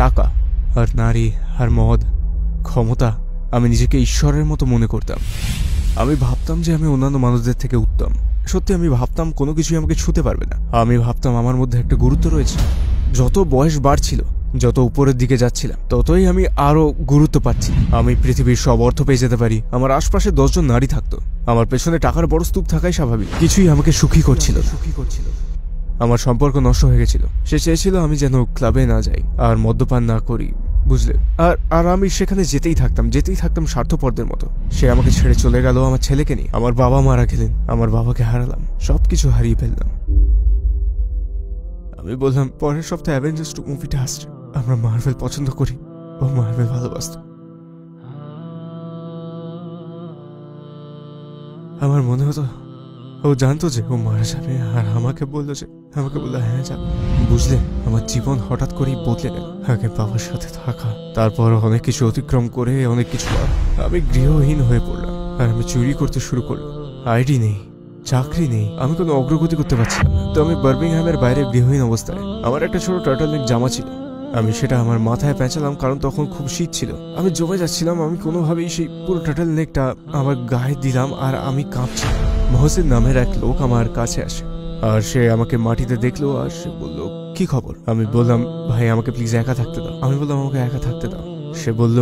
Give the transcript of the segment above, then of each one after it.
টাকা আর নারী আর মদ, ক্ষমতা। আমি নিজেকে ঈশ্বরের মতো মনে করতাম। আমি ভাবতাম যে আমি অন্যান্য মানুষদের থেকে উত্তম। সত্যি আমি ভাবতাম কোনো কিছুই আমাকে ছুঁতে পারবে না। আমি ভাবতাম আমার মধ্যে একটা গুরুত্ব রয়েছে। যত বয়স বাড়ছিল, যত উপরের দিকে যাচ্ছিলাম, ততই আমি আরো গুরুত্ব পাচ্ছি। আমি পৃথিবীর সব অর্থ পেয়ে যেতে পারি। আমার আশপাশে 10 জন নারী থাকতো। আমার পেছনে টাকার বড় স্তূপ থাকাই স্বাভাবিক। কিছুই আমাকে সুখী করছিল। আমার সম্পর্ক নষ্ট হয়ে গেছিল। সে চেয়েছিল আমি যেন ক্লাবে না যাই আর মদ্যপান না করি, বুঝলে। আর আমি সেখানে যেতেই থাকতাম স্বার্থপরদের মতো। সে আমাকে ছেড়ে চলে গেল আমার ছেলেকে নিয়ে। আমার বাবা মারা গেলেন, আমার বাবাকে হারালাম, সবকিছু হারিয়ে ফেললাম। আমি বললাম পরের সপ্তাহে অ্যাভেঞ্জার্স 2 মুভিটা আসছে, আমরা মার্ভেল পছন্দ করি। ও মার্ভেল ভালোবাসত। আমার মনে হতো ও জানতো যে ও মারা যাবে, আর আমাকে বললো হ্যাঁ যাবে। বুঝলে, আমার জীবন হঠাৎ করেই বদলে গেল। আগে বাবার সাথে থাকা, তারপর অনেক কিছু অতিক্রম করে অনেক কিছু আমি গৃহহীন হয়ে পড়লাম। আর আমি চুরি করতে শুরু করলাম। আইডি নেই, চাকরি নেই, আমি কোনো অগ্রগতি করতে পারছিলাম না। তো আমি বার্মিংহামের বাইরে গৃহহীন অবস্থায়, আমার একটা ছোট টার্টলনেক জামা ছিল। আমি সেটা আমার মাথায় পেঁচালাম, কারণ তখন খুব শীত ছিল। আমি জমে যাচ্ছিলাম। আমি কোনোভাবেই সেই পুরো টার্টলনেকটা আমার গায়ে দিলাম, আর আমি কাঁপছিলাম। মহসিন নামের এক লোক আমার কাছে আসে, আর সে আমাকে মাটিতে দেখলো, আর সে বলল, কি খবর? আমি বললাম, ভাই আমাকে প্লিজ একা থাকতে দাও। আমাকে একা থাকতে দাও। সে বলল,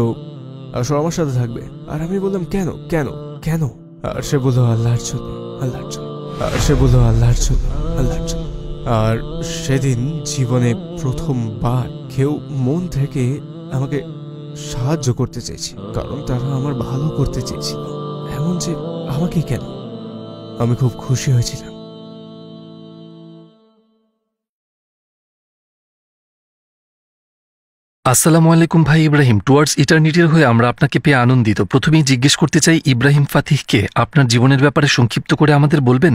আসো আমার সাথে থাকবে। আর আমি বললাম, কেন কেন কেন? আর সে বলল, আল্লাহর জন্য। আর সেদিন জীবনে প্রথমবার কেউ মন থেকে আমাকে সাহায্য করতে চেয়েছে, কারণ তারা আমার ভালো করতে চেয়েছিল। এমন যে আমাকে কেন? আমি খুব খুশি হয়েছিলাম। আসসালামু আলাইকুম ভাই ইব্রাহিম। টুয়ার্ডস ইটারনিটির হয়ে আমরা আপনাকে পেয়ে আনন্দিত। প্রথমেই জিজ্ঞেস করতে চাই, ইব্রাহিম ফাতিহকে আপনার জীবনের ব্যাপারে সংক্ষিপ্ত করে আমাদের বলবেন?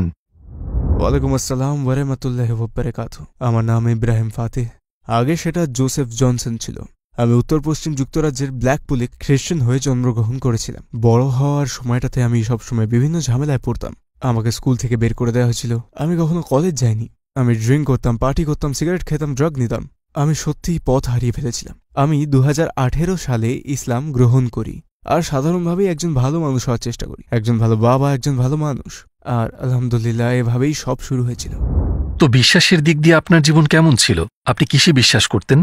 ওয়ালাইকুম আসসালাম ওয়া রাহমাতুল্লাহি ওয়া বারাকাতুহু। আমার নাম ইব্রাহিম ফাতিহ। আগে সেটা জোসেফ জনসন ছিল। আমি উত্তর পশ্চিম যুক্তরাজ্যের ব্ল্যাকপুলে খ্রিস্টান হয়ে জন্মগ্রহণ করেছিলাম। বড় হওয়ার সময়টাতে আমি সবসময় বিভিন্ন ঝামেলায় পড়তাম। আমাকে স্কুল থেকে বের করে দেওয়া হয়েছিল। আমি কখনো কলেজ যাইনি। আমি ড্রিঙ্ক করতাম, পার্টি করতাম, সিগারেট খেতাম, ড্রাগ নিতাম। আমি সত্যিই পথ হারিয়ে ফেলেছিলাম। আমি 2018 সালে ইসলাম গ্রহণ করি, আর সাধারণভাবেই একজন ভালো মানুষ হওয়ার চেষ্টা করি, একজন ভালো বাবা, একজন ভালো মানুষ। আর আলহামদুলিল্লাহ এভাবেই সব শুরু হয়েছিল। তো বিশ্বাসের দিক দিয়ে আপনার জীবন কেমন ছিল? আপনি কিসে বিশ্বাস করতেন?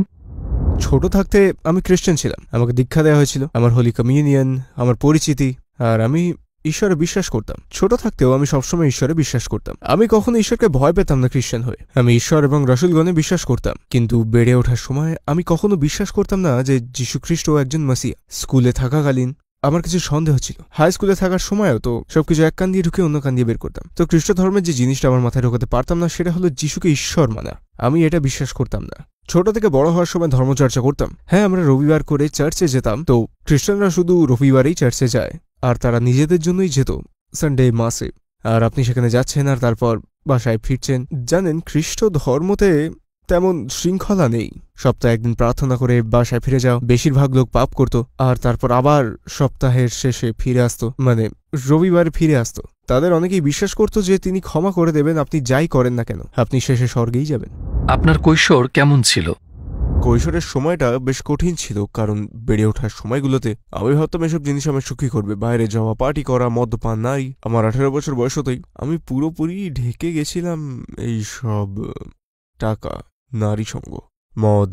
ছোট থাকতে আমি খ্রিস্টান ছিলাম। আমাকে দীক্ষা দেওয়া হয়েছিল, আমার হোলি কমিউনিয়ন, আমার পরিচিতি, আর আমি ঈশ্বরে বিশ্বাস করতাম। ছোট থাকতেও আমি সবসময় ঈশ্বরে বিশ্বাস করতাম। আমি কখনো ঈশ্বরকে ভয় পেতাম না খ্রিস্টান হয়ে। আমি ঈশ্বর এবং রাসূলগণে বিশ্বাস করতাম। কিন্তু বেড়ে ওঠার সময় আমি কখনো বিশ্বাস করতাম না যে যীশু খ্রিস্ট একজন মাসিয়া। স্কুলে থাকাকালীন আমার কিছু সন্দেহ ছিল। হাই স্কুলে থাকার সময়ও তো সবকিছু এক কান দিয়ে ঢুকে অন্য কান দিয়ে বের করতাম। তো খ্রিস্ট ধর্মের যে জিনিসটা আমার মাথায় ঢোকাতে পারতাম না, সেটা হলো যীশুকে ঈশ্বর মানা। আমি এটা বিশ্বাস করতাম না। ছোট থেকে বড় হওয়ার সময় ধর্মচর্চা করতাম। হ্যাঁ, আমরা রবিবার করে চার্চে যেতাম। তো খ্রিস্টানরা শুধু রবিবারেই চার্চে যায়, আর তারা নিজেদের জন্যই যেত সানডে মাসে। আর আপনি সেখানে যাচ্ছেন আর তারপর বাসায় ফিরছেন। জানেন, খ্রিস্ট ধর্মতে তেমন শৃঙ্খলা নেই। সপ্তাহে একদিন প্রার্থনা করে বাসায় ফিরে যাও। বেশিরভাগ লোক পাপ করত, আর তারপর আবার সপ্তাহের শেষে ফিরে আসতো, মানে রবিবারে ফিরে আসতো। তাদের অনেকেই বিশ্বাস করত যে তিনি ক্ষমা করে দেবেন, আপনি যাই করেন না কেন, আপনি শেষে স্বর্গেই যাবেন। আপনার কৈশোর কেমন ছিল? কৈশোরের সময়টা বেশ কঠিন ছিল, কারণ বেড়ে ওঠার সময়গুলোতে আমি ভাবতাম এসব জিনিস আমার সুখী করবে। বাইরে যাওয়া, পার্টি করা, মদ্যপান, নারী। আমার 18 বছর বয়স হতেই আমি পুরোপুরি ঢেকে গেছিলাম এই সব টাকা, নারী সঙ্গ, মদ,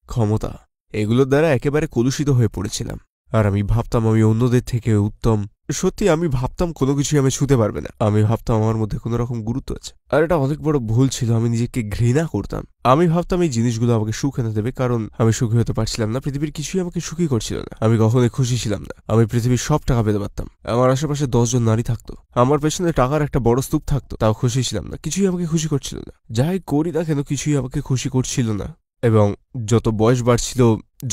ক্ষমতা, এগুলোর দ্বারা একেবারে কলুষিত হয়ে পড়েছিলাম। আর আমি ভাবতাম আমি অন্যদের থেকে উত্তম। সত্যি আমি ভাবতাম কোনো কিছুই আমি ছুঁতে পারবে না। আমি ভাবতাম আমার মধ্যে কোনো রকম গুরুত্ব আছে। আর এটা অনেক বড় ভুল ছিল। আমি নিজেকে ঘৃণা করতাম। আমি ভাবতাম এই জিনিসগুলো আমাকে সুখ এনে দেবে, কারণ আমি সুখী হতে পারছিলাম না। পৃথিবীর কিছুই আমাকে সুখী করছিল না। আমি কখনোই খুশি ছিলাম না। আমি পৃথিবীর সব টাকা পেতে পারতাম। আমার আশেপাশে 10 জন নারী থাকতো। আমার পেছনে টাকার একটা বড় স্তূপ থাকতো, তাও খুশি ছিলাম না। কিছুই আমাকে খুশি করছিল না। যাই করি না কেন, কিছুই আমাকে খুশি করছিল না। এবং যত বয়স বাড়ছিল,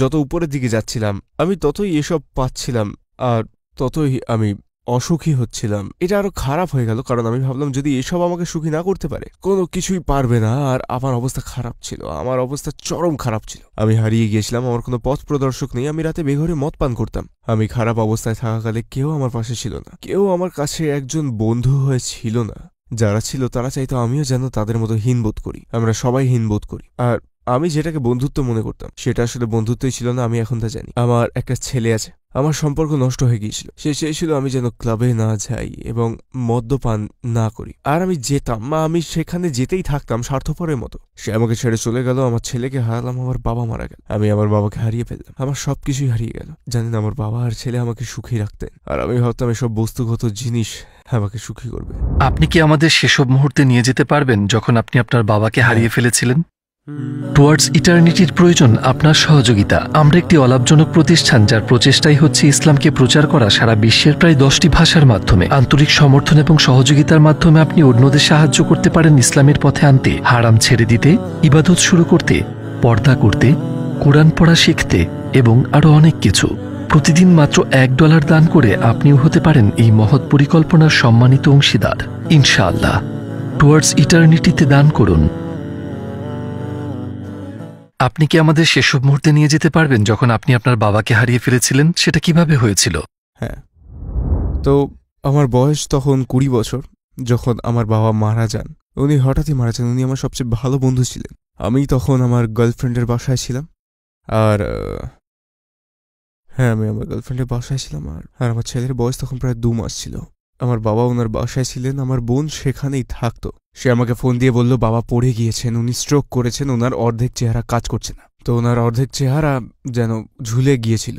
যত উপরের দিকে যাচ্ছিলাম, আমি ততই এসব পাচ্ছিলাম, আর ততই আমি অসুখী হচ্ছিলাম। এটা আরো খারাপ হয়ে গেল, কারণ আমি ভাবলাম যদি এসব আমাকে সুখী না করতে পারে, কোনো কিছুই পারবে না। আর আমার অবস্থা খারাপ ছিল, আমার অবস্থা চরম খারাপ ছিল। আমি হারিয়ে গিয়েছিলাম, আমার কোনো পথ প্রদর্শক নেই। আমি রাতে বেঘরে মদ পান করতাম। আমি খারাপ অবস্থায় থাকাকালে কেউ আমার পাশে ছিল না। কেউ আমার কাছে একজন বন্ধু হয়ে ছিল না। যারা ছিল তারা চাইতো আমিও যেন তাদের মতো হীনবোধ করি। আমরা সবাই হীনবোধ করি। আর আমি যেটাকে বন্ধুত্ব মনে করতাম সেটা আসলে বন্ধুত্বই ছিল না, আমি এখন তা জানি। আমার একটা ছেলে আছে, আমার সম্পর্ক নষ্ট হয়ে গিয়েছিল। সে চেয়েছিল আমি যেন ক্লাবে না যাই এবং মদ্যপান না করি, আর আমি যেতাম, আমি সেখানে যেতেই থাকতাম স্বার্থপরের মতো। সে আমাকে ছেড়ে চলে গেল, আমার ছেলেকে হারালাম, আমার বাবা মারা গেল, আমি আমার বাবাকে হারিয়ে ফেললাম, আমার সবকিছুই হারিয়ে গেল। জানেন, আমার বাবা আর ছেলে আমাকে সুখী রাখতেন, আর আমি ভাবতাম এসব বস্তুগত জিনিস আমাকে সুখী করবে। আপনি কি আমাদের সেসব মুহূর্তে নিয়ে যেতে পারবেন যখন আপনি আপনার বাবাকে হারিয়ে ফেলেছিলেন? টুয়ার্ডস ইটার্নিটির প্রয়োজন আপনার সহযোগিতা। আমরা একটি অলাভজনক প্রতিষ্ঠান যার প্রচেষ্টাই হচ্ছে ইসলামকে প্রচার করা সারা বিশ্বের প্রায় 10টি ভাষার মাধ্যমে। আন্তরিক সমর্থন এবং সহযোগিতার মাধ্যমে আপনি অন্যদের সাহায্য করতে পারেন ইসলামের পথে আনতে, হারাম ছেড়ে দিতে, ইবাদত শুরু করতে, পর্দা করতে, কোরআন পড়া শিখতে এবং আরো অনেক কিছু। প্রতিদিন মাত্র $1 দান করে আপনিও হতে পারেন এই মহৎ পরিকল্পনার সম্মানিত অংশীদার। ইনশাআল্লাহ। টুয়ার্ডস ইটার্নিটিতে দান করুন। আপনি কি আমাদের সেসব মুহূর্তে নিয়ে যেতে পারবেন যখন আপনি আপনার বাবাকে হারিয়ে ফেলেছিলেন? সেটা কিভাবে হয়েছিল? হ্যাঁ, তো আমার বয়স তখন 20 বছর যখন আমার বাবা মারা যান। উনি হঠাৎই মারা যান, উনি আমার সবচেয়ে ভালো বন্ধু ছিলেন। আমি তখন আমার গার্লফ্রেন্ডের বাসায় ছিলাম, আর হ্যাঁ, আমি আমার গার্লফ্রেন্ডের বাসায় ছিলাম, আর আমার ছেলের বয়স তখন প্রায় 2 মাস ছিল। আমার বাবা ওনার বাসায় ছিলেন, আমার বোন সেখানেই থাকতো। সে আমাকে ফোন দিয়ে বলল বাবা পড়ে গিয়েছেন, উনি স্ট্রোক করেছেন, ওনার অর্ধেক চেহারা কাজ করছে না। তো ওনার অর্ধেক চেহারা যেন ঝুলে গিয়েছিল,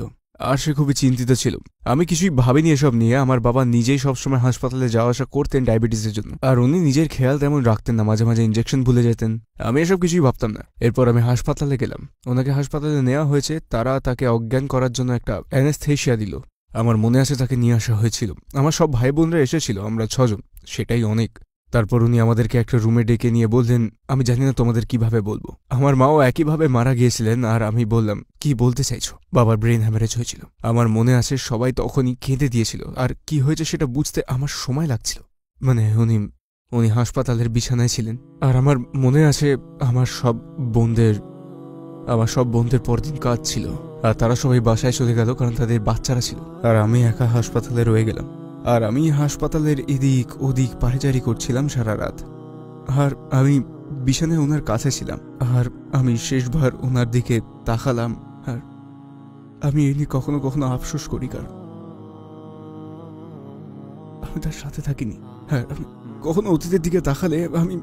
আর সে খুবই চিন্তিত ছিল। আমি কিছুই ভাবিনি এসব নিয়ে। আমার বাবা নিজেই সবসময় হাসপাতালে যাওয়া আসা করতেন ডায়াবেটিসের জন্য, আর উনি নিজের খেয়াল তেমন রাখতেন না, মাঝে মাঝে ইঞ্জেকশন ভুলে যেতেন। আমি এসব কিছুই ভাবতাম না। এরপর আমি হাসপাতালে গেলাম, ওনাকে হাসপাতালে নেওয়া হয়েছে, তারা তাকে অজ্ঞান করার জন্য একটা অ্যানেস্থেশিয়া দিল। আমার মনে আছে তাকে নিয়ে আসা হয়েছিল, আমার সব ভাই বোনরা এসেছিল, আমরা 6 জন, সেটাই অনেক। তারপর উনি আমাদেরকে একটা রুমে ডেকে নিয়ে বললেন, আমি জানি না তোমাদের কিভাবে বলবো। আমার মাও একইভাবে মারা গিয়েছিলেন, আর আমি বললাম, কি বলতে চাইছো? বাবার ব্রেন হ্যামারেজ হয়েছিল। আমার মনে আছে সবাই তখনই কেঁদে দিয়েছিল, আর কি হয়েছে সেটা বুঝতে আমার সময় লাগছিল। মানে উনি হাসপাতালের বিছানায় ছিলেন, আর আমার মনে আছে আমার সব বোনদের পরদিন কাজ ছিল, আর তারা সবাই বাসায় চলে গেল কারণ তাদের বাচ্চারা ছিল, আর আমি একা হাসপাতালে রয়ে গেলাম। আর আমি হাসপাতালের এদিক ওদিক পায়চারি করছিলাম সারা রাত, আর আমি বিছানায় ওনার কাছে ছিলাম, আর আমি শেষবার ওনার দিকে তাকালাম, আর আমি এমনি কখনো কখনো আফসোস করি, কারণ আমি তার সাথে থাকিনি। হ্যাঁ, আমি কখনো অতীতের দিকে তাকালে আমি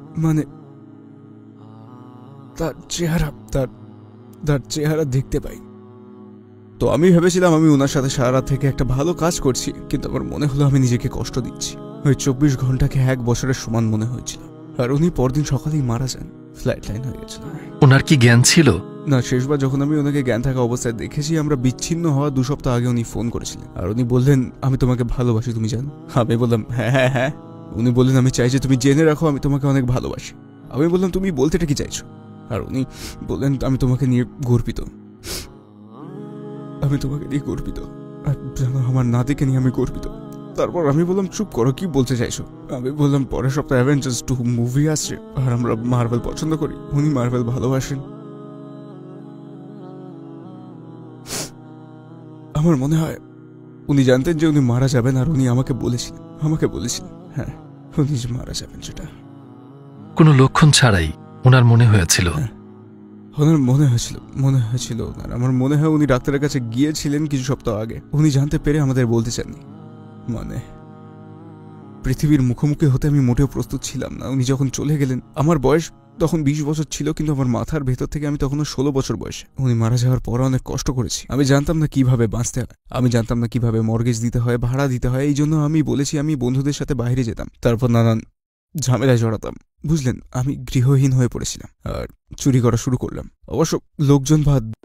তার চেহারা দেখতে পাই। তো আমি ভেবেছিলাম আমি ওনার সাথে সারা রাত থেকে একটা ভালো কাজ করছি, কিন্তু আমার মনে হলো আমি নিজেকে কষ্ট দিচ্ছি। ওই 24 ঘন্টাকে 1 বছরের সমান মনে হয়েছিল। আর উনি পরদিন সকালেই মারা যান, ফ্ল্যাট লাইন হয়ে গেছিল। ওনার কি জ্ঞান ছিল? না, শেষবার যখন আমি ওনাকে জ্ঞান থাকা অবস্থায় দেখেছি, আমরা বিচ্ছিন্ন হওয়া 2 সপ্তাহ আগে উনি ফোন করেছিলেন, আর উনি বললেন, আমি তোমাকে ভালোবাসি, তুমি জানো? আমি বললাম, হ্যাঁ হ্যাঁ হ্যাঁ। উনি বললেন, আমি চাই যে তুমি জেনে রাখো আমি তোমাকে অনেক ভালোবাসি। আমি বললাম, তুমি বলতেটা কি চাইছো? আর উনি বললেন, আমি তোমাকে নিয়ে গর্বিত, আমি তোমাকে নিয়ে গর্বিত, আর জানো আমার নাতিকে নিয়ে আমি গর্বিত। তারপর আমি বললাম, চুপ করো, কি বলতে চাইছো? আমি বললাম, পরের সপ্তাহে অ্যাভেঞ্জার্স 2 মুভি আসছে, আর আমরা মার্ভেল পছন্দ করি, উনি মার্ভেল ভালোবাসেন। আমার মনে হয় উনি জানতেন যে উনি মারা যাবেন, আর উনি আমাকে বলেছিলেন হ্যাঁ, উনি যে মারা যাবেন সেটা কোনো লক্ষণ ছাড়াই ওনার মনে হয়েছিল। ওনার মনে হয়েছিল ওনার। আমার মনে হয় উনি ডাক্তারের কাছে গিয়েছিলেন কিছু সপ্তাহ আগে, উনি জানতে পেরে আমাদের বলতে চাননি। পৃথিবীর মুখোমুখি হতে আমি মোটেও প্রস্তুত ছিলাম না। উনি যখন চলে গেলেন, আমার বয়স তখন 20 বছর ছিল, কিন্তু আমার মাথার ভেতর থেকে আমি তখনও 16 বছর বয়সে। উনি মারা যাওয়ার পর অনেক কষ্ট করেছি। আমি জানতাম না কিভাবে বাঁচতে হয়, আমি জানতাম না কিভাবে মর্গেজ দিতে হয়, ভাড়া দিতে হয়। এই জন্য আমি বলেছি আমি বন্ধুদের সাথে বাইরে যেতাম, তারপর নানান ঝামেলায় জড়াতাম। বুঝলেন, আমি গৃহহীন হয়ে পড়েছিলাম, আর চুরি করা শুরু করলাম। অবশ্য লোকজন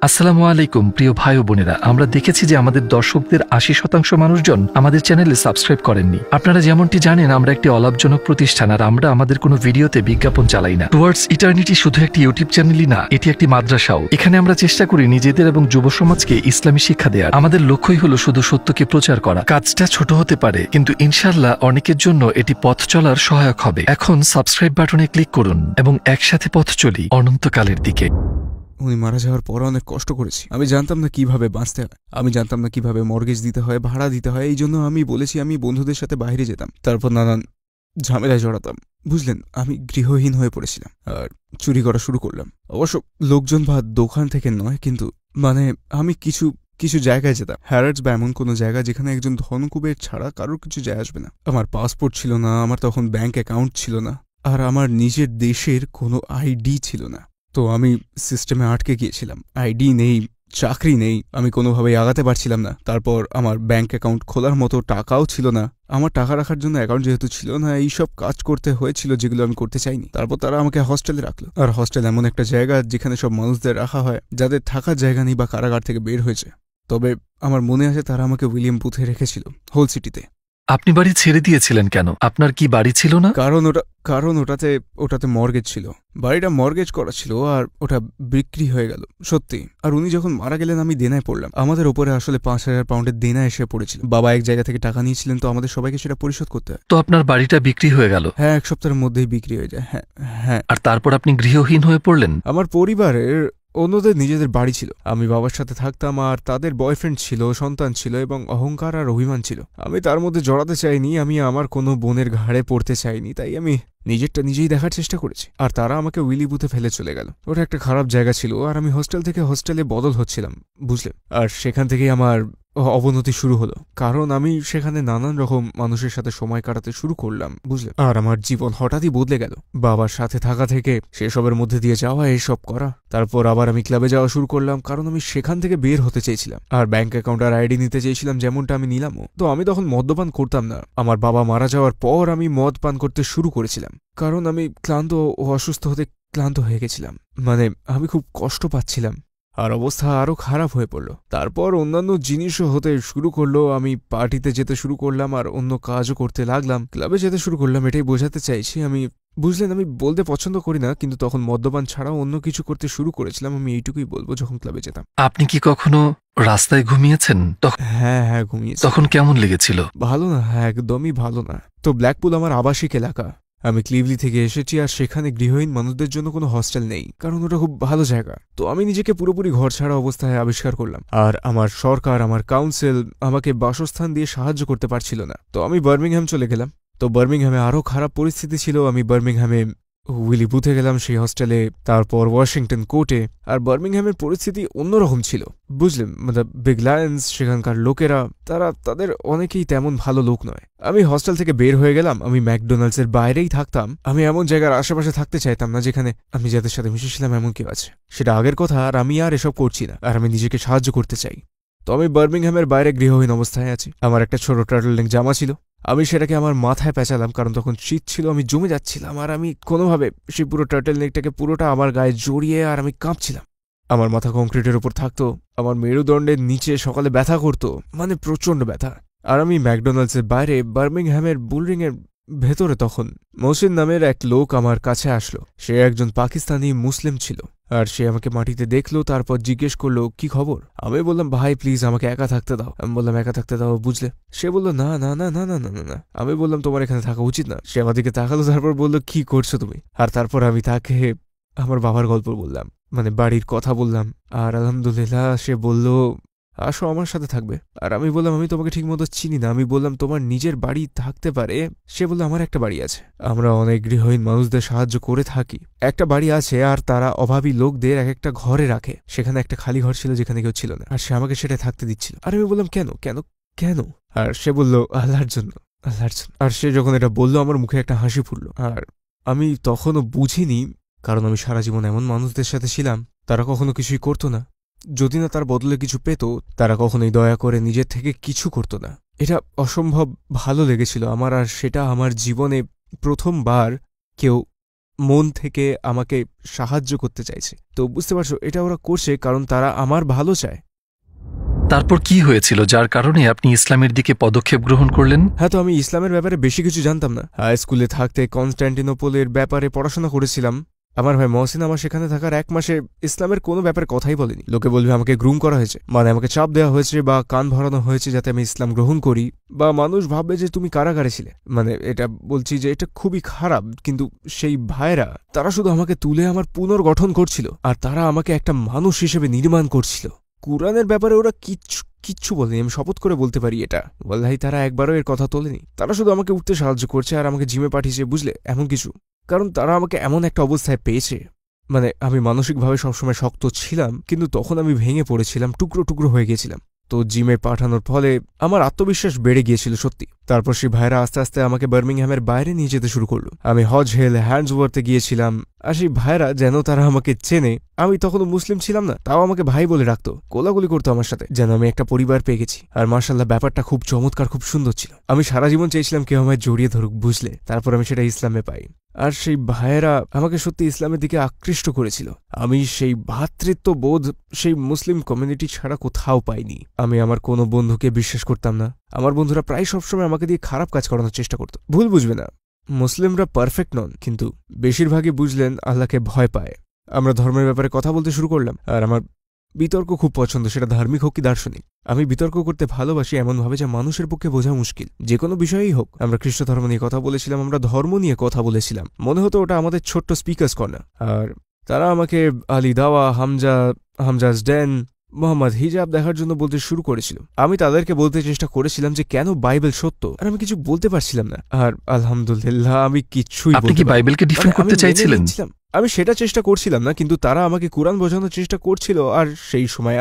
আসসালামু আলাইকুম প্রিয় ভাই ও বোনেরা, আমরা দেখেছি যে আমাদের দর্শকদের 80% মানুষজন আমাদের চ্যানেলে সাবস্ক্রাইব করেননি। আপনারা যেমনটি জানেন, আমরা একটি অলাভজনক প্রতিষ্ঠান, আর আমরা আমাদের কোনো ভিডিওতে বিজ্ঞাপন চালাই না। টুয়ার্ডস ইটার্নিটি শুধু একটি ইউটিউব চ্যানেলই না, এটি একটি মাদ্রাসাও। এখানে আমরা চেষ্টা করি নিজেদের এবং যুব সমাজকে ইসলামী শিক্ষা দেওয়ার। আমাদের লক্ষ্যই হলো শুধু সত্যকে প্রচার করা। কাজটা ছোট হতে পারে, কিন্তু ইনশাআল্লাহ অনেকের জন্য এটি পথ চলার সহায়ক হবে। এখন সাবস্ক্রাইব বাটনে ক্লিক করুন এবং একসাথে পথ চলি অনন্তকালের দিকে। উনি মারা যাওয়ার পর অনেক কষ্ট করেছি। আমি জানতাম না কিভাবে বাঁচতে হয়, আমি জানতাম না কিভাবে মর্গেজ দিতে হয়, ভাড়া দিতে হয়। এই জন্য আমি বলেছি আমি বন্ধুদের সাথে বাইরে যেতাম, তারপর নানান ঝামেলায় জড়াতাম। বুঝলেন, আমি গৃহহীন হয়ে পড়েছিলাম আর চুরি করা শুরু করলাম। অবশ্য লোকজন বা দোকান থেকে নয়, কিন্তু মানে আমি কিছু কিছু জায়গায় যেতাম, হ্যারার্ডস বা এমন কোনো জায়গা যেখানে একজন ধনকুবের ছাড়া কারোর কিছু যায় আসবে না। আমার পাসপোর্ট ছিল না, আমার তখন ব্যাংক অ্যাকাউন্ট ছিল না, আর আমার নিজের দেশের কোনো আইডি ছিল না। তো আমি সিস্টেমে আটকে গিয়েছিলাম। আইডি নেই, চাকরি নেই, আমি কোনোভাবেই আগাতে পারছিলাম না। তারপর আমার ব্যাংক অ্যাকাউন্ট খোলার মতো টাকাও ছিল না, আমার টাকা রাখার জন্য অ্যাকাউন্ট যেহেতু ছিল না, এইসব কাজ করতে হয়েছিল যেগুলো আমি করতে চাইনি। তারপর তারা আমাকে হস্টেলে রাখলো। আর হস্টেল এমন একটা জায়গা যেখানে সব মানুষদের রাখা হয় যাদের থাকার জায়গা নেই বা কারাগার থেকে বের হয়েছে। তবে আমার মনে আছে তারা আমাকে উইলিয়াম বুথে রেখেছিল, হোল সিটিতে। আপনি বাড়ি ছেড়ে দিয়েছিলেন কেন? আপনার কি বাড়ি ছিল না? কারণ ওটাতে মর্গেজ ছিল। বাড়িটা মর্গেজ করা ছিল আর ওটা বিক্রি হয়ে গেল, সত্যি। আর উনি যখন মারা গেলেন আমি দেনায় পড়লাম। আমাদের ওপরে আসলে 5,000 পাউন্ডের দেনা এসে পড়েছিল। বাবা এক জায়গা থেকে টাকা নিয়েছিলেন, তো আমাদের সবাইকে সেটা পরিশোধ করতে হয়। তো আপনার বাড়িটা বিক্রি হয়ে গেল? হ্যাঁ, 1 সপ্তাহের মধ্যেই বিক্রি হয়ে যায়। হ্যাঁ হ্যাঁ। আর তারপর আপনি গৃহহীন হয়ে পড়লেন? আমার পরিবারের অন্যদের নিজেদের বাড়ি ছিল, আমি বাবার সাথে থাকতাম, আর তাদের বয়ফ্রেন্ড ছিল, সন্তান ছিল, এবং অহংকার আর অভিমান ছিল। আমি তার মধ্যে জড়াতে চাইনি, আমি আমার কোনো বোনের ঘাড়ে পড়তে চাইনি, তাই আমি নিজেরটা নিজেই দেখার চেষ্টা করেছি। আর তারা আমাকে উইলি বুথে ফেলে চলে গেল। ওটা একটা খারাপ জায়গা ছিল, আর আমি হোস্টেল থেকে হোস্টেলে বদল হচ্ছিলাম, বুঝলেন। আর সেখান থেকেই আমার অবনতি শুরু হলো, কারণ আমি সেখানে নানান রকম মানুষের সাথে সময় কাটাতে শুরু করলাম, বুঝলেন। আর আমার জীবন হঠাৎই বদলে গেল। বাবার সাথে থাকা থেকে সেসবের মধ্যে দিয়ে যাওয়া, এসব করা। তারপর আবার আমি ক্লাবে যাওয়া শুরু করলাম, কারণ আমি সেখান থেকে বের হতে চেয়েছিলাম। আর ব্যাংক অ্যাকাউন্ট আর আইডি নিতে চেয়েছিলাম, যেমনটা আমি নিলামও। তো আমি তখন মদ্যপান করতাম না। আমার বাবা মারা যাওয়ার পর আমি মদ পান করতে শুরু করেছিলাম, কারণ আমি ক্লান্ত ও অসুস্থ হতে ক্লান্ত হয়ে গেছিলাম। মানে আমি খুব কষ্ট পাচ্ছিলাম, আর অবস্থা আরও খারাপ হয়ে পড়ল। তারপর অন্যান্য জিনিসও হতে শুরু করলো। আমি পার্টিতে যেতে শুরু করলাম আর অন্য কাজও করতে লাগলাম, ক্লাবে যেতে শুরু করলাম। এটাই বোঝাতে চাইছি আমি, বুঝলেন। আমি বলতে পছন্দ করি না, কিন্তু তখন মদ্যপান ছাড়াও অন্য কিছু করতে শুরু করেছিলাম। আমি এইটুকুই বলবো, যখন ক্লাবে যেতাম। আপনি কি কখনো রাস্তায় ঘুমিয়েছেন? হ্যাঁ হ্যাঁ, ঘুমিয়েছি। তখন কেমন লেগেছিল? ভালো না, হ্যাঁ, একদমই ভালো না। তো ব্ল্যাকপুল আমার আবাসিক এলাকা, আমি ক্লিভলি থেকে এসেছি, আর সেখানে গৃহহীন মানুষদের জন্য কোনো হস্টেল নেই, কারণ ওটা খুব ভালো জায়গা। তো আমি নিজেকে পুরোপুরি ঘর ছাড়া অবস্থায় আবিষ্কার করলাম, আর আমার সরকার, আমার কাউন্সিল আমাকে বাসস্থান দিয়ে সাহায্য করতে পারছিল না। তো আমি বার্মিংহাম চলে গেলাম। তো বার্মিংহামে আরও খারাপ পরিস্থিতি ছিল। আমি বার্মিংহামে উইলি বুথে গেলাম, সেই হস্টেলে, তারপর ওয়াশিংটন কোর্টে। আর বার্মিংহামের পরিস্থিতি অন্যরকম ছিল, বুঝলেন। মানে বিগ লায়ন্স, সেখানকার লোকেরা, তাদের অনেকেই তেমন ভালো লোক নয়। আমি হস্টেল থেকে বের হয়ে গেলাম, আমি ম্যাকডোনাল্ডসের বাইরেই থাকতাম। আমি এমন জায়গার আশেপাশে থাকতে চাইতাম না যেখানে আমি যাদের সাথে মিশেছিলাম এমন কেউ আছে। সেটা আগের কথা, আর আমি আর এসব করছি না, আর আমি নিজেকে সাহায্য করতে চাই। তো আমি বার্মিংহামের বাইরে গৃহহীন অবস্থায় আছি। আমার একটা ছোট টার্টলনেক জামা ছিল, আমি সেটাকে আমার মাথায় পেঁচালাম, কারণ তখন শীত ছিল, আমি জমে যাচ্ছিলাম। আর আমি কোনোভাবে সেই পুরো টার্টলনেকটাকে পুরোটা আমার গায়ে জড়িয়ে, আর আমি কাঁপছিলাম। আমার মাথা কংক্রিটের উপর থাকতো, আমার মেরুদণ্ডের নিচে সকালে ব্যথা করতো, মানে প্রচণ্ড ব্যথা। আর আমি ম্যাকডোনাল্ডসের বাইরে বার্মিংহামের বুলরিংয়ের ভেতরে তখন মহসিন নামের এক লোক আমার কাছে আসলো। সে একজন পাকিস্তানি মুসলিম ছিল, আর সে আমাকে মাটিতে দেখলো, তারপর জিজ্ঞেস করলো কি খবর। আমি বললাম, ভাই প্লিজ আমাকে একা থাকতে দাও। আমি বললাম, একা থাকতে দাও, বুঝলে। সে বললো, না না না না না না না না। আমি বললাম, তোমার এখানে থাকা উচিত না। সে আমার দিকে তাকালো, তারপর বললো, কি করছো তুমি। আর তারপর আমি তাকে আমার বাবার গল্প বললাম, মানে বাড়ির কথা বললাম। আর আলহামদুলিল্লাহ সে বলল, আসো আমার সাথে থাকবে। আর আমি বললাম, আমি তোমাকে ঠিকমতো চিনি না। আমি বললাম, তোমার নিজের বাড়ি থাকতে পারে। সে বলল, আমার একটা বাড়ি আছে, আমরা অনেক গৃহহীন মানুষদের সাহায্য করে থাকি। একটা বাড়ি আছে, আর তারা অভাবী লোকদের এক একটা ঘরে রাখে। সেখানে একটা খালি ঘর ছিল যেখানে কেউ ছিল না, আর সে আমাকে সেটা থাকতে দিচ্ছিল। আর আমি বললাম, কেন কেন কেন? আর সে বলল, আল্লাহর জন্য, আল্লাহর জন্য। আর সে যখন এটা বললো, আমার মুখে একটা হাসি ফুটলো। আর আমি তখনও বুঝিনি, কারণ আমি সারা জীবন এমন মানুষদের সাথে ছিলাম, তারা কখনো কিছুই করতো না। যদি না তার বদলে কিছু পেত, তারা কখনোই দয়া করে নিজের থেকে কিছু করত না। এটা অসম্ভব ভালো লেগেছিল আমার। আর সেটা আমার জীবনে প্রথমবার কেউ মন থেকে আমাকে সাহায্য করতে চাইছে। তো বুঝতে পারছো, এটা ওরা করছে কারণ তারা আমার ভালো চায়। তারপর কি হয়েছিল যার কারণে আপনি ইসলামের দিকে পদক্ষেপ গ্রহণ করলেন? হ্যাঁ, তো আমি ইসলামের ব্যাপারে বেশি কিছু জানতাম না। হাই স্কুলে থাকতে কনস্ট্যান্টিনোপলের ব্যাপারে পড়াশোনা করেছিলাম। আমার ভাই মহসিন আমার সেখানে থাকার 1 মাসে ইসলামের কোনো ব্যাপারে কথাই বলেনি। লোকে বলবে আমাকে গ্রুম করা হয়েছে, মানে আমাকে চাপ দেওয়া হয়েছে বা কান ভরানো হয়েছে যাতে আমি ইসলাম গ্রহণ করি, বা মানুষ ভাববে যে তুমি কারাগারে ছিলে। মানে এটা বলছি যে এটা খুবই খারাপ, কিন্তু সেই ভাইরা তারা শুধু আমাকে তুলে আমার পুনর্গঠন করছিল, আর তারা আমাকে একটা মানুষ হিসেবে নির্মাণ করছিল। কুরআনের ব্যাপারে ওরা কিচ্ছু কিচ্ছু বলেনি, আমি শপথ করে বলতে পারি এটা। ওয়াল্লাহি তারা একবারও এর কথা তোলেনি। তারা শুধু আমাকে উঠতে সাহায্য করছে আর আমাকে জিমে পাঠিয়েছে, বুঝলে, এমন কিছু। কারণ তারা আমাকে এমন একটা অবস্থায় পেয়েছে, মানে আমি মানসিকভাবে সবসময় শক্ত ছিলাম, কিন্তু তখন আমি ভেঙে পড়েছিলাম, টুকরো টুকরো হয়ে গেছিলাম। তো জিমে পাঠানোর ফলে আমার আত্মবিশ্বাস বেড়ে গিয়েছিল সত্যি। তারপর সেই ভাইরা আস্তে আস্তে আমাকে বার্মিংহ্যামের বাইরে নিয়ে যেতে শুরু করলো। আমি হজ হেল হ্যান্ডসওয়ার্থে গিয়েছিলাম, আর সেই ভাইরা যেন তারা আমাকে চেনে। আমি তখনও মুসলিম ছিলাম না, তাও আমাকে ভাই বলে রাখতো, কোলাগুলি করতো আমার সাথে, যেন আমি একটা পরিবার পেয়ে গেছি। আর মার্শাল্লাহ ব্যাপারটা খুব চমৎকার, খুব সুন্দর ছিল। আমি সারা জীবন চেয়েছিলাম কেউ আমায় জড়িয়ে ধরুক, বুঝলে। তারপর আমি সেটা ইসলামে পাই। আর সেই ভাইয়েরা আমাকে সত্যি ইসলামের দিকে আকৃষ্ট করেছিল। আমি সেই ভ্রাতৃত্ব বোধ সেই মুসলিম কমিউনিটি ছাড়া কোথাও পাইনি। আমি আমার কোনো বন্ধুকে বিশ্বাস করতাম না। আমার বন্ধুরা প্রায় সবসময় আমাকে দিয়ে খারাপ কাজ করানোর চেষ্টা করত। ভুল বুঝবে না, মুসলিমরা পারফেক্ট নন, কিন্তু বেশিরভাগই বুঝলেন আল্লাহকে ভয় পায়। আমরা ধর্মের ব্যাপারে কথা বলতে শুরু করলাম, আর আমার বিতর্ক খুব পছন্দ, সেটা ধার্মিক হোক কি দার্শনিক। আমি বিতর্ক করতে ভালোবাসি এমনভাবে যা মানুষের পক্ষে বোঝা মুশকিল, যে কোনো বিষয়েই হোক। আমরা খ্রিস্ট ধর্ম নিয়ে কথা বলেছিলাম, আমরা ধর্ম নিয়ে কথা বলেছিলাম, মনে হতো ওটা আমাদের ছোট্ট স্পিকার্স কর্নার। আর তারা আমাকে আলী দাওয়া, হামজাজ ডেন, মোহাম্মদ হিজাব দেখার জন্য বলতে শুরু করেছিল। আমি তাদেরকে বলতে চেষ্টা করেছিলাম যে কেন বাইবেল সত্য, আর আমি কিছু বলতে পারছিলাম না। আর আলহামদুলিল্লাহ আমি কিচ্ছুই আপনি কি বাইবেলকে ডিফেন্ড করতে চাইছিলেন? আমি সেটা চেষ্টা করছিলাম না, কিন্তু তারা আমাকে কুরআন বোঝানোর চেষ্টা করছিল। আর সেই সময়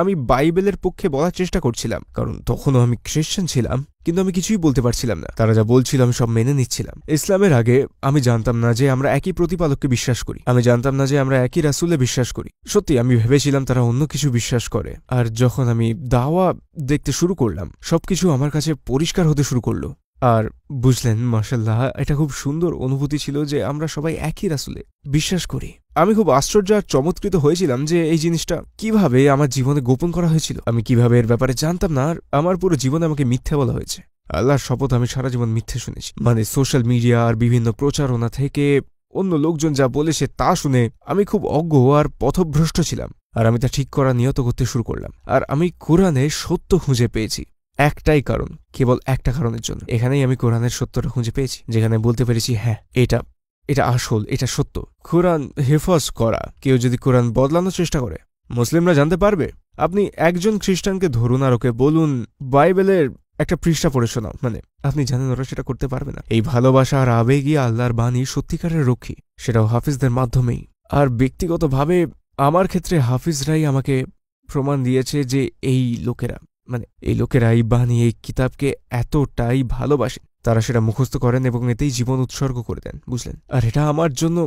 আমি বাইবেলের পক্ষে বলার চেষ্টা করছিলাম, কারণ তখনও আমি খ্রিস্টান ছিলাম, কিন্তু আমি কিছুই বলতে পারছিলাম না। তারা যা বলছিল আমি সব মেনে নিচ্ছিলাম। ইসলামের আগে আমি জানতাম না যে আমরা একই প্রতিপালককে বিশ্বাস করি, আমি জানতাম না যে আমরা একই রাসূলে বিশ্বাস করি। সত্যি আমি ভেবেছিলাম তারা অন্য কিছু বিশ্বাস করে। আর যখন আমি দাওয়া দেখতে শুরু করলাম, সবকিছু আমার কাছে পরিষ্কার হতে শুরু করলো। আর বুঝলেন, মাশাআল্লাহ, এটা খুব সুন্দর অনুভূতি ছিল যে আমরা সবাই একই রাসূলে বিশ্বাস করি। আমি খুব আশ্চর্য আর চমৎকৃত হয়েছিলাম যে এই জিনিসটা কিভাবে আমার জীবনে গোপন করা হয়েছিল। আমি কিভাবে এর ব্যাপারে জানতাম না, আর আমার পুরো জীবনে আমাকে মিথ্যে বলা হয়েছে। আল্লাহর শপথ, আমি সারা জীবন মিথ্যে শুনেছি। মানে সোশ্যাল মিডিয়া আর বিভিন্ন প্রচারণা থেকে অন্য লোকজন যা বলেছে তা শুনে আমি খুব অজ্ঞ আর পথভ্রষ্ট ছিলাম। আর আমি তা ঠিক করা নিয়ত করতে শুরু করলাম। আর আমি কোরআনে সত্য খুঁজে পেয়েছি একটাই কারণ, কেবল একটা কারণের জন্য। এখানেই আমি কোরআনের সত্যটা খুঁজে পেয়েছি, যেখানে বলতে পেরেছি হ্যাঁ এটা আসল, এটা সত্য। কোরআন হেফাজ করা, কেউ যদি কোরআন বদলানোর চেষ্টা করে, মুসলিমরা জানতে পারবে। আপনি একজন খ্রিস্টানকে ধরুন আর ওকে বলুন বাইবেলের একটা পৃষ্ঠা পড়ে শোনাও, মানে আপনি জানেন ওরা সেটা করতে পারবে না। এই ভালোবাসা আর আবেগই আল্লাহর বাণী সত্যিকারের রক্ষী, সেটাও হাফিজদের মাধ্যমেই। আর ব্যক্তিগতভাবে আমার ক্ষেত্রে হাফিজরাই আমাকে প্রমাণ দিয়েছে যে এই লোকেরা এই বাণী, এই কিতাবকে এতটাই ভালোবাসেন, তারা সেটা মুখস্থ করেন এবং এতেই জীবন উৎসর্গ করে দেন, বুঝলেন। আর এটা আমার জন্য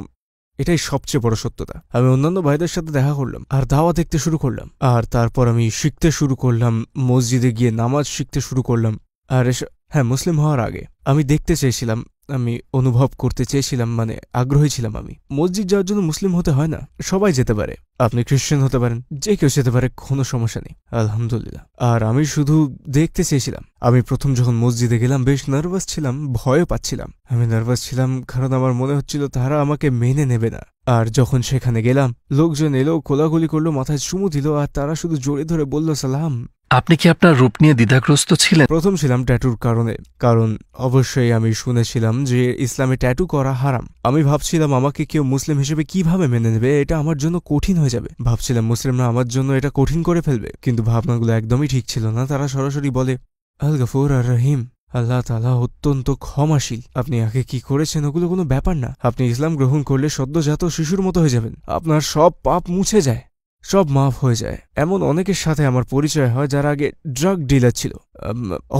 এটাই সবচেয়ে বড় সত্যতা। আমি অন্যান্য ভাইদের সাথে দেখা করলাম আর দাওয়া দেখতে শুরু করলাম, আর তারপর আমি শিখতে শুরু করলাম, মসজিদে গিয়ে নামাজ শিখতে শুরু করলাম। আর হ্যাঁ, মুসলিম হওয়ার আগে আমি দেখতে চেয়েছিলাম, আমি অনুভব করতে চেয়েছিলাম, মানে আগ্রহী ছিলাম। আমি মসজিদ যাওয়ার জন্য মুসলিম হতে হয় না, সবাই যেতে পারে। আপনি খ্রিস্টান হতে পারেন, যে কেউ যেতে পারে, কোনো সমস্যা নেই, আলহামদুলিল্লাহ। আর আমি শুধু দেখতে চেয়েছিলাম। আমি প্রথম যখন মসজিদে গেলাম বেশ নার্ভাস ছিলাম, ভয়ও পাচ্ছিলাম। আমি নার্ভাস ছিলাম কারণ আমার মনে হচ্ছিল তারা আমাকে মেনে নেবে না। আর যখন সেখানে গেলাম, লোকজন এলো, কোলাগুলি করলো, মাথায় চুমু দিল, আর তারা শুধু জোরে ধরে বলল সালাম। আপনি কি আপনার রূপ নিয়ে দ্বিধাগ্রস্ত ছিলেন? প্রথম ছিলাম ট্যাটুর কারণে, কারণ অবশ্যই আমি শুনেছিলাম যে ইসলামে ট্যাটু করা হারাম। আমি ভাবছিলাম আমাকে কেউ মুসলিম হিসেবে কিভাবে মেনে নেবে, এটা আমার জন্য কঠিন হয়ে যাবে। ভাবছিলাম মুসলিমরা আমার জন্য এটা কঠিন করে ফেলবে, কিন্তু ভাবনাগুলো একদমই ঠিক ছিল না। তারা সরাসরি বলে আল গফুর আর রহিম, আল্লাহ তাআলা অত্যন্ত ক্ষমাশীল। আপনি আগে কি করেছেন ওগুলো কোনো ব্যাপার না। আপনি ইসলাম গ্রহণ করলে সদ্যজাত শিশুর মতো হয়ে যাবেন, আপনার সব পাপ মুছে যায়, সব মাফ হয়ে যায়। এমন অনেকের সাথে আমার পরিচয় হয় যারা আগে ড্রাগ ডিলার ছিল,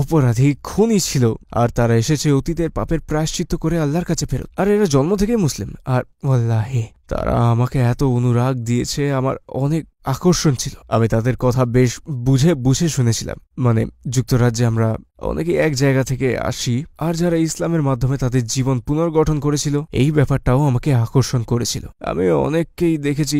অপরাধী, খুনি ছিল, আর তারা এসেছে অতীতের পাপের প্রায়শ্চিত্ত করে আল্লাহর কাছে ফেরত। আর এরা জন্ম থেকেই মুসলিম। আর ওয়াল্লাহি তারা আমাকে এত অনুরাগ দিয়েছে, আমার অনেক আকর্ষণ ছিল। আমি তাদের কথা বেশ বুঝে শুনেছিলাম। মানে যুক্তরাজ্যে আমরা অনেকে এক জায়গা থেকে আসি, আর যারা ইসলামের মাধ্যমে তাদের জীবন পুনর্গঠন করেছিল, এই ব্যাপারটাও আমাকে আকর্ষণ করেছিল। আমি অনেককেই দেখেছি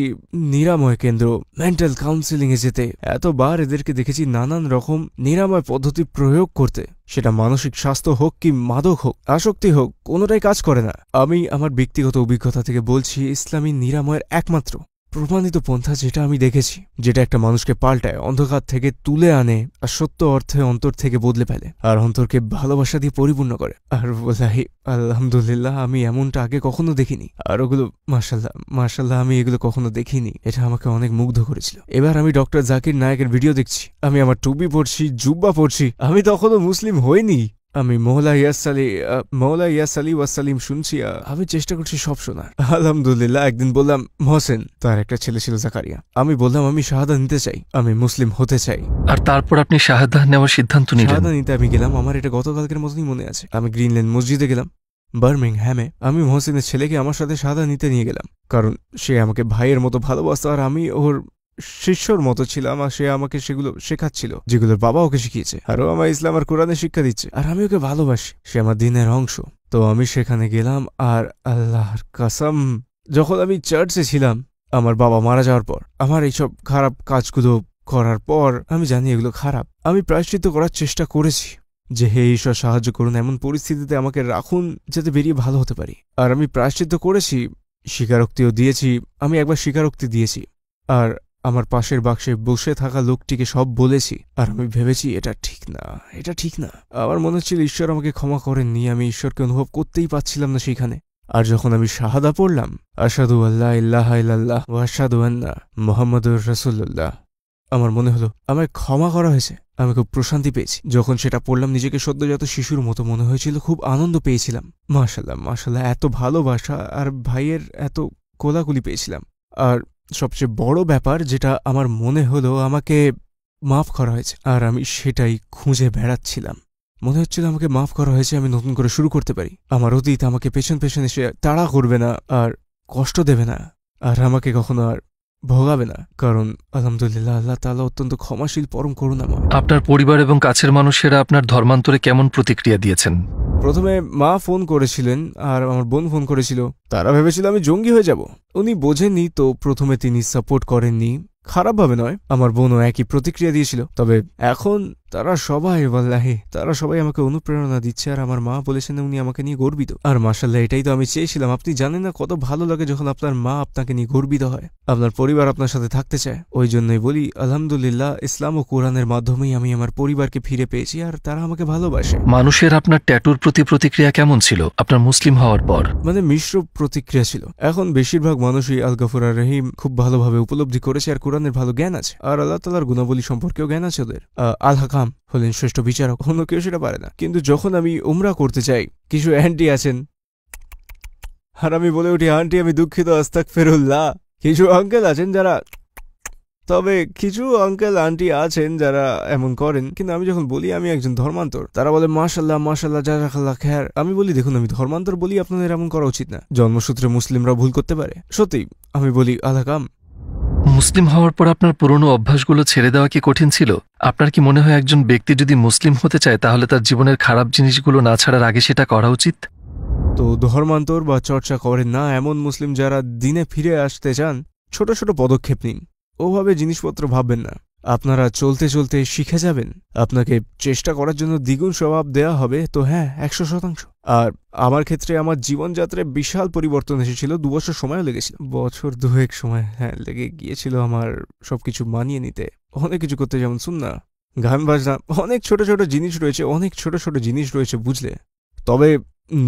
নিরাময় কেন্দ্র, মেন্টাল কাউন্সিলিং এ যেতে। এতবার এদেরকে দেখেছি নানান রকম নিরাময় পদ্ধতি প্রয়োগ করতে, সেটা মানসিক স্বাস্থ্য হোক কি মাদক হোক, আসক্তি হোক, কোনোটাই কাজ করে না। আমি আমার ব্যক্তিগত অভিজ্ঞতা থেকে বলছি, ইসলামী নিরাময়ের একমাত্র প্রমাণিত পন্থা যেটা আমি দেখেছি, যেটা একটা মানুষকে পাল্টায়, অন্ধকার থেকে তুলে আনে আর সত্য অর্থে অন্তর থেকে বদলে ফেলে আর অন্তরকে ভালোবাসা দিয়ে পরিপূর্ণ করে। আর ওয়াল্লাহি আলহামদুলিল্লাহ আমি এমনটা আগে কখনো দেখিনি। আর ওগুলো মাশাল্লাহ মাশাল্লাহ আমি এগুলো কখনো দেখিনি। এটা আমাকে অনেক মুগ্ধ করেছিল। এবার আমি ডক্টর জাকির নায়েকের ভিডিও দেখছি, আমি আমার টুপি পরছি, জুব্বা পরছি, আমি তখনও মুসলিম হইনি। আমি মৌলা ইয়াস আলী ওয়াসালিম শুনছি, আমি চেষ্টা করছি সব শোনার। আলহামদুলিল্লাহ একদিন বললাম মহসেন, তার একটা ছেলে ছিল জাকারিয়া, আমি বললাম আমি শাহাদা নিতে চাই, আমি মুসলিম হতে চাই। আর তারপর আপনি শাহাদা নেওয়ার সিদ্ধান্ত নিলেন। শাহাদা নিতে আমি গেলাম, আমার এটা গতকালকের মতনই মনে আছে। আমি গ্রিনল্যান্ড মসজিদে গেলাম বার্মিংহ্যামে। আমি মহসেনের ছেলেকে আমার সাথে শাহাদা নিতে নিয়ে গেলাম, কারণ সে আমাকে ভাইয়ের মতো ভালোবাসত আর আমি ওর শিষ্যর মতো ছিলাম। আর সে আমাকে সেগুলো শেখাচ্ছিল যেগুলোর বাবা ওকে শিখিয়েছে, আরও আমার ইসলাম আর কোরআনে শিক্ষা দিচ্ছে। আর আমি ওকে ভালোবাসি, সে আমার দিনের অংশ। তো আমি সেখানে গেলাম, আর আল্লাহর কসম, যখন আমি চার্চে ছিলাম আমার বাবা মারা যাওয়ার পর, আমার এইসব খারাপ কাজগুলো করার পর, আমি জানি এগুলো খারাপ, আমি প্রায়শ্চিত্ত করার চেষ্টা করেছি যে হে ঈশ্বর সাহায্য করুন, এমন পরিস্থিতিতে আমাকে রাখুন যাতে বেরিয়ে ভালো হতে পারি। আর আমি প্রায়শ্চিত্ত করেছি, স্বীকারোক্তিও দিয়েছি। আমি একবার স্বীকারোক্তি দিয়েছি আর আমার পাশের বাক্সে বসে থাকা লোকটিকে সব বলেছি। আর আমি ভেবেছি এটা ঠিক না, এটা ঠিক না। আমার মনে হচ্ছিল ঈশ্বর আমাকে ক্ষমা করেননি, আমি ঈশ্বরকে অনুভব করতেই পাচ্ছিলাম না সেখানে। আর যখন আমি শাহাদা পড়লাম, আশহাদু আল্লা ইলাহা ইল্লাল্লাহ ওয়া আশহাদু আন্না মুহাম্মাদুর রাসূলুল্লাহ, আমার মনে হলো আমায় ক্ষমা করা হয়েছে। আমি খুব প্রশান্তি পেয়েছি যখন সেটা পড়লাম। নিজেকে সদ্যজাত শিশুর মতো মনে হয়েছিল, খুব আনন্দ পেয়েছিলাম। মাশাল্লাহ মাশাল্লাহ, এত ভালোবাসা আর ভাইয়ের এত কোলাকুলি পেয়েছিলাম। আর সবচেয়ে বড় ব্যাপার যেটা আমার মনে হলো, আমাকে মাফ করা হয়েছে। আর আমি সেটাই খুঁজে বেড়াচ্ছিলাম। মনে হচ্ছিল আমাকে মাফ করা হয়েছে, আমি নতুন করে শুরু করতে পারি। আমার অতীত আমাকে পেছন পেছন এসে তাড়া করবে না আর কষ্ট দেবে না আর আমাকে কখনো আর ভোগাবে না, কারণ আলহামদুলিল্লাহ আল্লাহ তাআলা অত্যন্ত ক্ষমাশীল, পরম করুণাময়। আপনার পরিবার এবং কাছের মানুষেরা আপনার ধর্মান্তরে কেমন প্রতিক্রিয়া দিয়েছেন? প্রথমে মা ফোন করেছিলেন আর আমার বোন ফোন করেছিল। তারা ভেবেছিল আমি জঙ্গি হয়ে যাব। উনি বোঝেননি, তো প্রথমে তিনি সাপোর্ট করেননি, খারাপভাবে নয়। আমার বোনও একই প্রতিক্রিয়া দিয়েছিল। তবে এখন তারা সবাই ওয়াল্লাহি, তারা সবাই আমাকে অনুপ্রেরণা দিচ্ছে। আর আমার মা বলেছেন উনি আমাকে নিয়ে গর্বিত। আর মাশাআল্লাহ, এটাই তো আমি চেয়েছিলাম। আপনি জানেন না কত ভালো লাগে যখন আপনার মা আপনাকে নিয়ে গর্বিত হয়, আপনার পরিবার আপনার সাথে থাকতে চায়। ওই জন্যই বলি আলহামদুলিল্লাহ, ইসলাম ও কোরআনের মাধ্যমেই আমি আমার পরিবারকে ফিরে পেয়েছি আর তারা আমাকে ভালোবাসে। মানুষের আপনার ট্যাটুর প্রতি প্রতিক্রিয়া কেমন ছিল আপনার মুসলিম হওয়ার পর? মানে মিশ্র প্রতিক্রিয়া ছিল। এখন বেশিরভাগ মানুষই আল গফুর আর রহিম খুব ভালোভাবে উপলব্ধি করেছে আর কোরআনের ভালো জ্ঞান আছে আর আল্লাহ তাআলার গুণাবলী সম্পর্কেও জ্ঞান আছে ওদের। আল হাকাম হলেন শ্রেষ্ঠ বিচারক, অন্য কেউ সেটা পারে না। কিন্তু যখন আমি উমরা করতে চাই, কিছু অ্যান্টি আছেন আর আমি বলে উঠি আন্টি আমি দুঃখিত, আস্তাগফিরুল্লাহ। কিছু আঙ্কেল আছেন যারা, তবে কিছু আঙ্কেল আন্টি আছেন যারা এমন করেন। কিন্তু আমি যখন বলি আমি একজন ধর্মান্তর, তারা বলে মাশাল্লাহ মাশাল্লাহ জাযাকাল্লাহ খায়র। আমি বলি দেখুন আমি ধর্মান্তর বলি, আপনাদের এমন করা উচিত না। জন্মসূত্রে মুসলিমরা ভুল করতে পারে, সত্যি। আমি বলি আল হাকাম। মুসলিম হওয়ার পর আপনার পুরনো অভ্যাসগুলো ছেড়ে দেওয়া কি কঠিন ছিল? আপনার কি মনে হয় একজন ব্যক্তি যদি মুসলিম হতে চায় তাহলে তার জীবনের খারাপ জিনিসগুলো না ছাড়ার আগে সেটা করা উচিত? তো ধর্মান্তর বা চর্চা করেন না এমন মুসলিম যারা দিনে ফিরে আসতে চান, ছোট ছোট পদক্ষেপ নিন। ওভাবে জিনিসপত্র ভাববেন না। আপনারা চলতে চলতে শিখে যাবেন। আপনাকে চেষ্টা করার জন্য দ্বিগুণ স্বভাব দেয়া হবে, তো হ্যাঁ 100%। আর আমার ক্ষেত্রে আমার জীবনযাত্রায় বিশাল পরিবর্তন এসেছিল। 2 বছর সময়ও লেগেছিল, বছর 2 সময় হ্যাঁ লেগে গিয়েছিল আমার সবকিছু মানিয়ে নিতে। অনেক কিছু করতে, যেমন সুন্নাহ, গান বাজনা, অনেক ছোট ছোট জিনিস রয়েছে, অনেক ছোট ছোট জিনিস রয়েছে, বুঝলে? তবে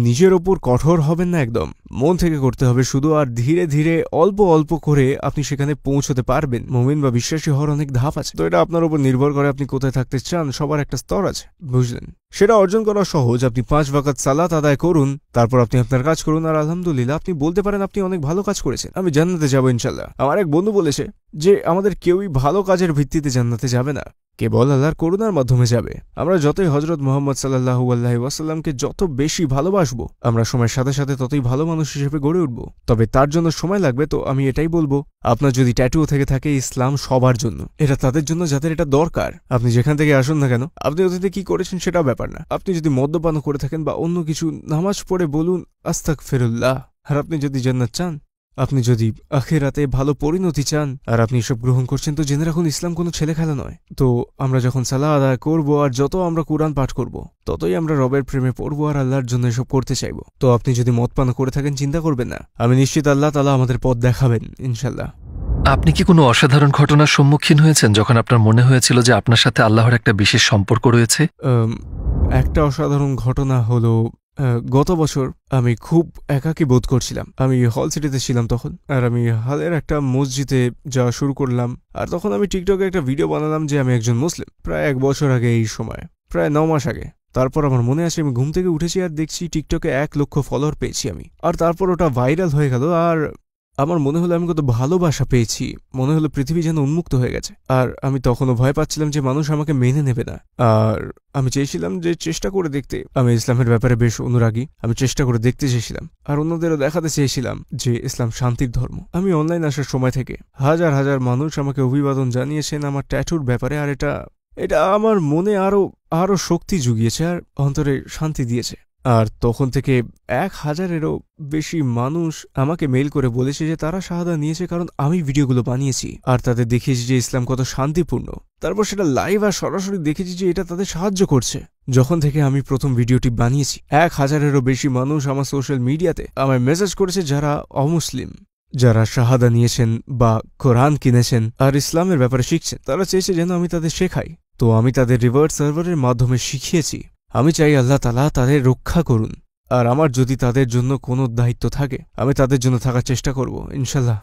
নিজের ওপর কঠোর হবেন না, একদম মন থেকে করতে হবে শুধু। আর ধীরে ধীরে অল্প অল্প করে আপনি সেখানে পৌঁছতে পারবেন। মুমিন বা বিশ্বাসী হওয়ার অনেক ধাপ আছে, তো এটা আপনার উপর নির্ভর করে আপনি কোথায় থাকতে চান। সবার একটা স্তর আছে, বুঝলেন? সেটা অর্জন করা সহজ। আপনি 5 ওয়াক্ত সালাত আদায় করুন, তারপর আপনি আপনার কাজ করুন, আর আলহামদুলিল্লাহ আপনি বলতে পারেন আপনি অনেক ভালো কাজ করেছেন। আমি জান্নাতে যাবো ইনশাল্লাহ। আমার এক বন্ধু বলেছে যে আমাদের কেউই ভালো কাজের ভিত্তিতে জান্নাতে যাবে না, কেবল আল্লাহর করুণার মাধ্যমে যাবে। আমরা যতই হযরত মুহাম্মদ সাল্লাল্লাহু আলাইহি ওয়াসাল্লামকে যত বেশি ভালোবাসবো, আমরা সময়ের সাথে সাথে ততই ভালো মানুষ হিসেবে গড়ে উঠব। তবে তার জন্য সময় লাগবে। তো আমি এটাই বলবো, আপনার যদি ট্যাটুও থেকে থাকে, ইসলাম সবার জন্য। এটা তাদের জন্য যাদের এটা দরকার। আপনি যেখান থেকে আসুন না কেন, আপনি অতীতে কি করেছেন সেটাও ব্যাপার না। আপনি যদি মদ্যপান করে থাকেন বা অন্য কিছু, নামাজ পড়ে বলুন আস্তাগফিরুল্লাহ। আর আপনি যদি জান্নাত চান, আপনি যদি আখিরাতে ভালো পরিণতি চান, আর আপনি এসব গ্রহণ করছেন, তো জেনে রাখুন ইসলাম কোনো ছেলে খেলা নয়। তো আমরা যখন সালাহ আদায় করব আর যত আমরা কোরআন পাঠ করব, ততই আমরা রবের প্রেমে পড়বো আর আল্লাহর জন্য এসব করতে চাইব। তো আপনি যদি মদ পান করে থাকেন, চিন্তা করবেন না, আমি নিশ্চিত আল্লাহ তাআলা আমাদের পথ দেখাবেন ইনশাল্লাহ। আপনি কি কোনো অসাধারণ ঘটনার সম্মুখীন হয়েছেন যখন আপনার মনে হয়েছিল যে আপনার সাথে আল্লাহর একটা বিশেষ সম্পর্ক রয়েছে? একটা অসাধারণ ঘটনা হলো গত বছর আমি খুব একাকী বোধ করছিলাম। আমি হল সিটিতে ছিলাম তখন, আর আমি হলের একটা মসজিদে যাওয়া শুরু করলাম। আর তখন আমি টিকটকে একটা ভিডিও বানালাম যে আমি একজন মুসলিম, প্রায় 1 বছর আগে এই সময়, প্রায় 9 মাস আগে। তারপর আমার মনে আছে আমি ঘুম থেকে উঠেছি আর দেখছি টিকটকে 1 লক্ষ ফলোয়ার পেয়েছি আমি। আর তারপর ওটা ভাইরাল হয়ে গেল, আর আমার মনে হলো আমি কত ভালোবাসা পেয়েছি, মনে হলো পৃথিবী যেন উন্মুক্ত হয়ে গেছে। আর আমি তখনও ভয় পাচ্ছিলাম যে মানুষ আমাকে মেনে নেবে না। আর আমি চেয়েছিলাম যে চেষ্টা করে দেখতে, আমি ইসলামের ব্যাপারে বেশ অনুরাগী, আমি চেষ্টা করে দেখতে চেয়েছিলাম আর অন্যদেরও দেখাতে চেয়েছিলাম যে ইসলাম শান্তির ধর্ম। আমি অনলাইন আসার সময় থেকে হাজার হাজার মানুষ আমাকে অভিবাদন জানিয়েছেন আমার ট্যাটুর ব্যাপারে, আর এটা আমার মনে আরো শক্তি জুগিয়েছে আর অন্তরে শান্তি দিয়েছে। আর তখন থেকে 1000-এরও বেশি মানুষ আমাকে মেইল করে বলেছে যে তারা শাহাদা নিয়েছে কারণ আমি ভিডিওগুলো বানিয়েছি আর তাদের দেখিয়েছি যে ইসলাম কত শান্তিপূর্ণ। তারপর সেটা লাইভ আর সরাসরি দেখেছি যে এটা তাদের সাহায্য করছে। যখন থেকে আমি প্রথম ভিডিওটি বানিয়েছি 1000-এরও বেশি মানুষ আমার সোশ্যাল মিডিয়াতে আমায় মেসেজ করেছে যারা অমুসলিম, যারা শাহাদা নিয়েছেন বা কোরআন কিনেছেন আর ইসলামের ব্যাপারে শিখছেন। তারা চেয়েছে যেন আমি তাদের শেখাই, তো আমি তাদের রিভার্স সার্ভারের মাধ্যমে শিখিয়েছি। আমি চাই আল্লাহ তাআলা তাদের রক্ষা করুন, আর আমার যদি তাদের জন্য কোনো দায়িত্ব থাকে আমি তাদের জন্য থাকার চেষ্টা করব। ইনশাল্লাহ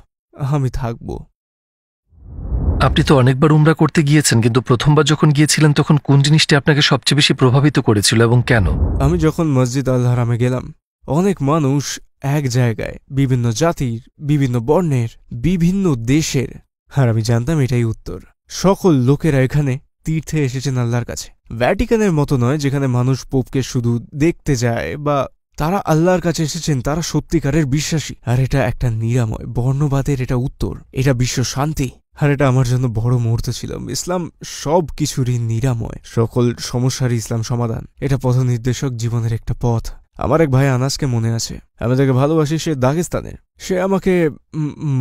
আমি থাকব। আপনি তো অনেকবার উমরা করতে গিয়েছেন, কিন্তু প্রথমবার যখন গিয়েছিলেন তখন কোন জিনিসটি আপনাকে সবচেয়ে বেশি প্রভাবিত করেছিল এবং কেন? আমি যখন মসজিদ আল হারামে গেলাম, অনেক মানুষ এক জায়গায়, বিভিন্ন জাতির, বিভিন্ন বর্ণের, বিভিন্ন দেশের, আর আমি জানতাম এটাই উত্তর। সকল লোকেরা এখানে তীর্থে এসেছেন আল্লাহর কাছে। ভ্যাটিকানের মতো নয় যেখানে মানুষ পোপকে শুধু দেখতে যায়, বা তারা আল্লাহর কাছে এসেছেন, তারা সত্যিকারের বিশ্বাসী। আর এটা একটা নিরাময়, বর্ণবাদের এটা উত্তর, এটা বিশ্ব শান্তি। আর এটা আমার জন্য বড় মুহূর্ত ছিল। ইসলাম সব কিছুরই নিরাময়, সকল সমস্যারই ইসলাম সমাধান। এটা পথনির্দেশক জীবনের একটা পথ। আমার এক ভাই আনাসকে মনে আছে, আমি তাকে ভালোবাসি, সে দাগেস্তানের। সে আমাকে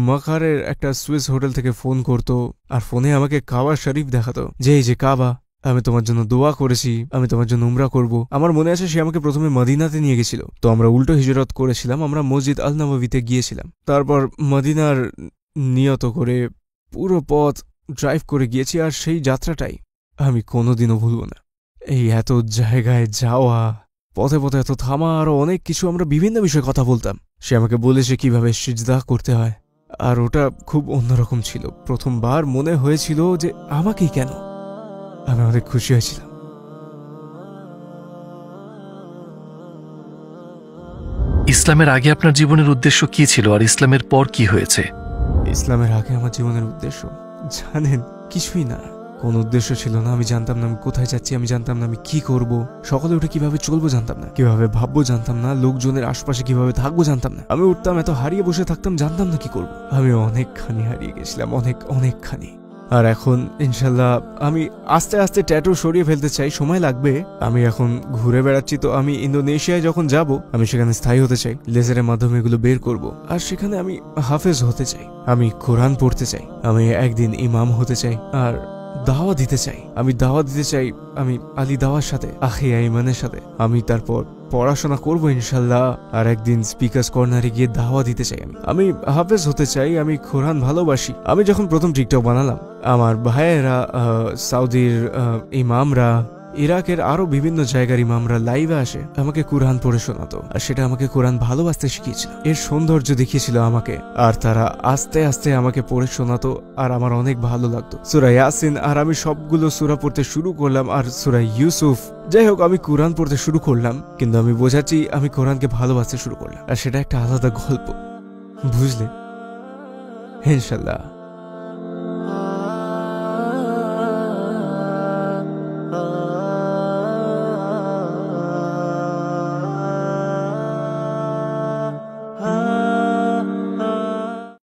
মাকারের একটা সুইস হোটেল থেকে ফোন করতো আর ফোনে আমাকে কাবা শরীফ দেখাতো যে এই যে কাবা, আমি তোমার জন্য দোয়া করেছি, আমি তোমার জন্য উমরা করব। আমার মনে আছে সে আমাকে প্রথমে মদিনাতে নিয়ে গেছিল, তো আমরা উল্টো হিজরত করেছিলাম, আমরা মসজিদ আল নববীতে গিয়েছিলাম। তারপর মদিনার নিয়ত করে পুরো পথ ড্রাইভ করে গিয়েছি, আর সেই যাত্রাটাই আমি কোনোদিনও ভুলব না। এই এত জায়গায় যাওয়া, পথে পথে এত থামা, আরও অনেক কিছু, আমরা বিভিন্ন বিষয়ে কথা বলতাম। সে আমাকে বলেছে কিভাবে সিজদা করতে হয়, আর ওটা খুব অন্যরকম ছিল। প্রথমবার মনে হয়েছিল যে আমাকেই কেন, আমি অনেক খুশি হয়েছিলাম। ইসলামের আগে আপনার জীবনের উদ্দেশ্য কি ছিল, আর ইসলামের পর কি হয়েছে? ইসলামের আগে আমার জীবনের উদ্দেশ্য জানেন কিছুই না, কোন উদ্দেশ্য ছিল না। আমি জানতাম না আমি কোথায় যাচ্ছি, আমি জানতাম না আমি কি করব, সকালে উঠে কিভাবে চলবো জানতাম না, কিভাবে ভাববো জানতাম না, লোকজনের আশপাশে কিভাবে থাকবো জানতাম না। আমি উঠতাম, এত হারিয়ে বসে থাকতাম, জানতাম না কি করব। আমি অনেকখানি হারিয়ে গেছিলাম, অনেকখানি। আর এখন ইনশাল্লাহ আমি আস্তে আস্তে ট্যাটু সরিয়ে ফেলতে চাই, সময় লাগবে। আমি এখন ঘুরে বেড়াচ্ছি, তো আমি ইন্দোনেশিয়ায় যখন যাব আমি সেখানে স্থায়ী হতে চাই, লেজারের মাধ্যমে এগুলো বের করব। আর সেখানে আমি হাফেজ হতে চাই, আমি কোরআন পড়তে চাই, আমি একদিন ইমাম হতে চাই, আর দাওয়া দিতে চাই। আমি দাওয়া দিতে চাই, আমি আলী দাওয়ার সাথে, আখিয়া ইমানের সাথে। আমি তারপর পড়াশোনা করবো ইনশাল্লাহ, আর একদিন স্পিকার্স কর্নারে গিয়ে দাওয়া দিতে চাই। আমি হাফেজ হতে চাই, আমি কোরআন ভালোবাসি। আমি যখন প্রথম টিকটক বানালাম, আমার ভাইয়েরা, সৌদির ইমামরা, ইরাকের আরো বিভিন্ন জায়গার ইমামরা লাইভে আসে, আমাকে কোরআন পড়ে শোনাতো, আর সেটা আমাকে কোরআন ভালোবাসতে শিখিয়েছিল, এর সৌন্দর্য দেখিয়েছিল আমাকে। আর তারা আস্তে আস্তে আমাকে পড়ে শোনাতো, আর আমার অনেক ভালো লাগতো। সূরা ইয়াসিন, আর আমি সবগুলো সূরা পড়তে শুরু করলাম, আর সূরা ইউসুফ। যাই হোক, আমি কোরআন পড়তে শুরু করলাম, কিন্তু আমি বোঝাচ্ছি আমি কোরআনকে ভালোবাসতে শুরু করলাম, আর সেটা একটা আলাদা গল্প, বুঝলে? ইনশাল্লাহ।